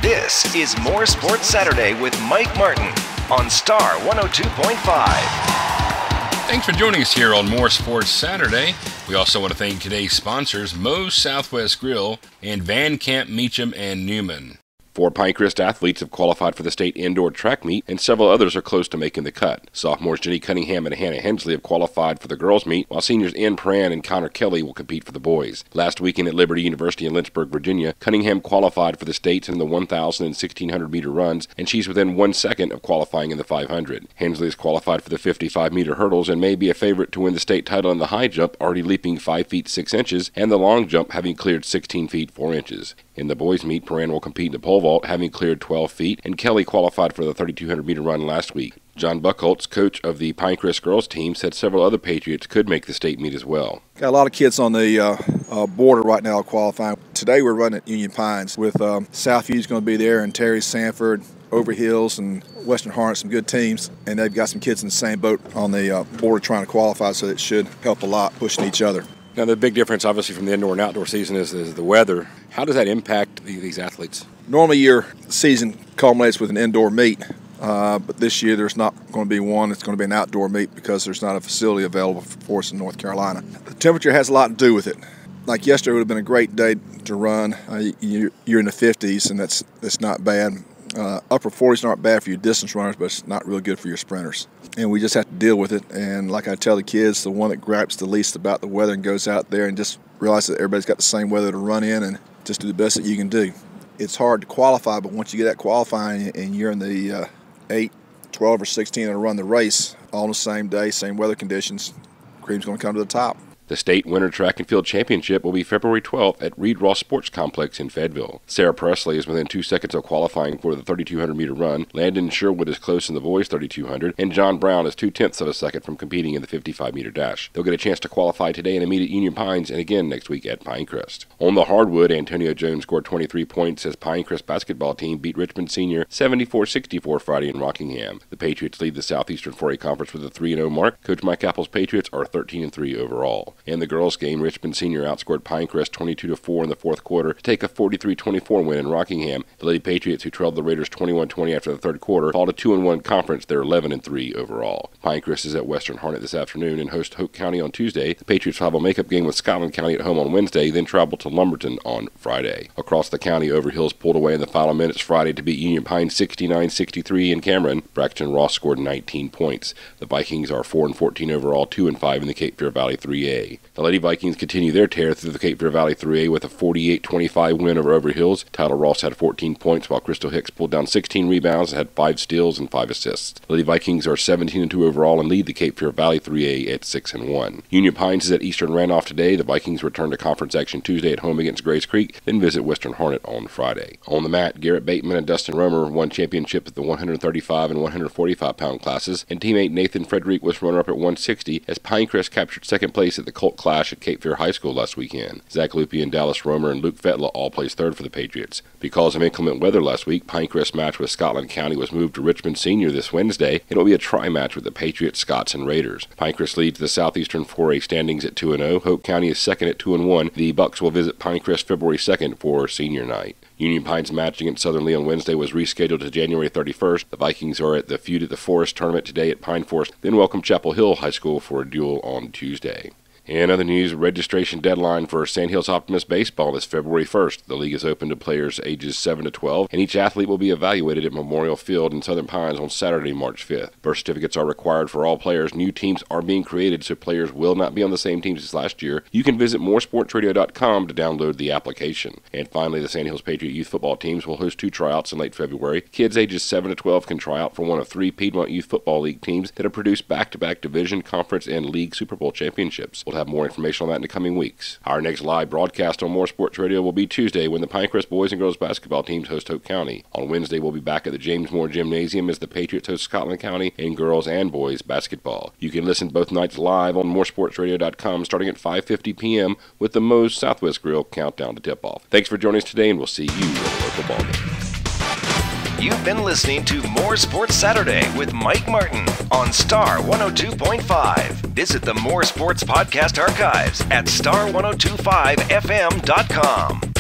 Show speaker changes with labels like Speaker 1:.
Speaker 1: This is More Sports Saturday with Mike Martin on Star 102.5.
Speaker 2: Thanks for joining us here on More Sports Saturday. We also want to thank today's sponsors, Moe's Southwest Grill and Van Camp Meacham and Newman. 4 Pinecrest athletes have qualified for the state indoor track meet, and several others are close to making the cut. Sophomores Jenny Cunningham and Hannah Hensley have qualified for the girls' meet, while seniors Ann Pran and Connor Kelly will compete for the boys. Last weekend at Liberty University in Lynchburg, Virginia, Cunningham qualified for the states in the 1,000 and 1,600-meter runs, and she's within 1 second of qualifying in the 500. Hensley is qualified for the 55-meter hurdles and may be a favorite to win the state title in the high jump, already leaping 5 feet 6 inches, and the long jump, having cleared 16 feet 4 inches. In the boys' meet, Pran will compete in the pole vault, having cleared 12 feet, and Kelly qualified for the 3,200-meter run last week. John Buckholtz, coach of the Pinecrest girls team, said several other Patriots could make the state meet as well.
Speaker 3: Got a lot of kids on the border right now qualifying. Today we're running at Union Pines with Southview's going to be there, and Terry, Sanford, Overhills, and Western Harnett, some good teams, and they've got some kids in the same boat on the border trying to qualify, so it should help a lot pushing each other.
Speaker 4: Now, the big difference, obviously, from the indoor and outdoor season is the weather. How does that impact these athletes?
Speaker 3: Normally, your season culminates with an indoor meet, but this year there's not going to be one. It's going to be an outdoor meet because there's not a facility available for us in North Carolina. The temperature has a lot to do with it. Like yesterday would have been a great day to run. You're in the 50s, and that's not bad. Upper 40s aren't bad for your distance runners, but it's not really good for your sprinters. And we just have to deal with it. And like I tell the kids, the one that gripes the least about the weather and goes out there and just realizes that everybody's got the same weather to run in and just do the best that you can do. It's hard to qualify, but once you get that qualifying and you're in the 8, 12, or 16 to run the race all on the same day, same weather conditions, cream's going to come to the top.
Speaker 4: The state winter track and field championship will be February 12th at Reed Ross Sports Complex in Fayetteville. Sarah Presley is within 2 seconds of qualifying for the 3,200-meter run. Landon Sherwood is close in the boys' 3,200, and John Brown is 0.2 of a second from competing in the 55-meter dash. They'll get a chance to qualify today in a meet at Union Pines and again next week at Pinecrest. On the hardwood, Antonio Jones scored 23 points as Pinecrest basketball team beat Richmond Senior 74-64 Friday in Rockingham. The Patriots lead the Southeastern 4A Conference with a 3-0 mark. Coach Mike Apple's Patriots are 13-3 overall. In the girls' game, Richmond Senior outscored Pinecrest 22-4 in the fourth quarter to take a 43-24 win in Rockingham. The Lady Patriots, who trailed the Raiders 21-20 after the third quarter, followed a 2-1 conference. They're 11-3 overall. Pinecrest is at Western Harnett this afternoon and hosts Hoke County on Tuesday. The Patriots will have a makeup game with Scotland County at home on Wednesday, then travel to Lumberton on Friday. Across the county, Overhills pulled away in the final minutes Friday to beat Union Pines 69-63 in Cameron. Braxton Ross scored 19 points. The Vikings are 4-14 overall, 2-5 in the Cape Fear Valley 3A. The Lady Vikings continue their tear through the Cape Fear Valley 3A with a 48-25 win over Overhills. Tyler Ross had 14 points, while Crystal Hicks pulled down 16 rebounds and had 5 steals and 5 assists. The Lady Vikings are 17-2 overall and lead the Cape Fear Valley 3A at 6-1. Union Pines is at Eastern Randolph today. The Vikings return to conference action Tuesday at home against Grays Creek, then visit Western Harnett on Friday. On the mat, Garrett Bateman and Dustin Romer won championships at the 135 and 145-pound classes, and teammate Nathan Frederick was runner-up at 160 as Pinecrest captured second place at the Colt Clash at Cape Fear High School last weekend. Zach Lupien, Dallas Romer, and Luke Fetla all placed third for the Patriots. Because of inclement weather last week, Pinecrest's match with Scotland County was moved to Richmond Senior this Wednesday. It'll be a tri-match with the Patriots, Scots, and Raiders. Pinecrest leads the Southeastern 4A standings at 2-0. Hoke County is second at 2-1. The Bucks will visit Pinecrest February 2nd for senior night. Union Pines' match against Southern Lee on Wednesday was rescheduled to January 31st. The Vikings are at the Feud at the Forest tournament today at Pine Forest, then welcome Chapel Hill High School for a duel on Tuesday. In other news, registration deadline for Sandhills Optimist Baseball is February 1st. The league is open to players ages 7 to 12, and each athlete will be evaluated at Memorial Field in Southern Pines on Saturday, March 5th. Birth certificates are required for all players. New teams are being created, so players will not be on the same teams as last year. You can visit MooreSportsRadio.com to download the application. And finally, the Sandhills Patriot youth football teams will host 2 tryouts in late February. Kids ages 7 to 12 can try out for one of 3 Piedmont Youth Football League teams that have produced back-to-back division, conference, and league Super Bowl championships. We'll have more information on that in the coming weeks. Our next live broadcast on More Sports Radio will be Tuesday when the Pinecrest boys and girls basketball teams host Hoke County. On Wednesday, we'll be back at the James Moore Gymnasium as the Patriots host Scotland County in girls and boys basketball. You can listen both nights live on MooreSportsRadio.com starting at 5:50 p.m. with the Moe's Southwest Grill countdown to tip-off. Thanks for joining us today, and we'll see you at the local ballgame.
Speaker 1: You've been listening to More Sports Saturday with Mike Martin on Star 102.5. Visit the More Sports Podcast archives at star1025fm.com.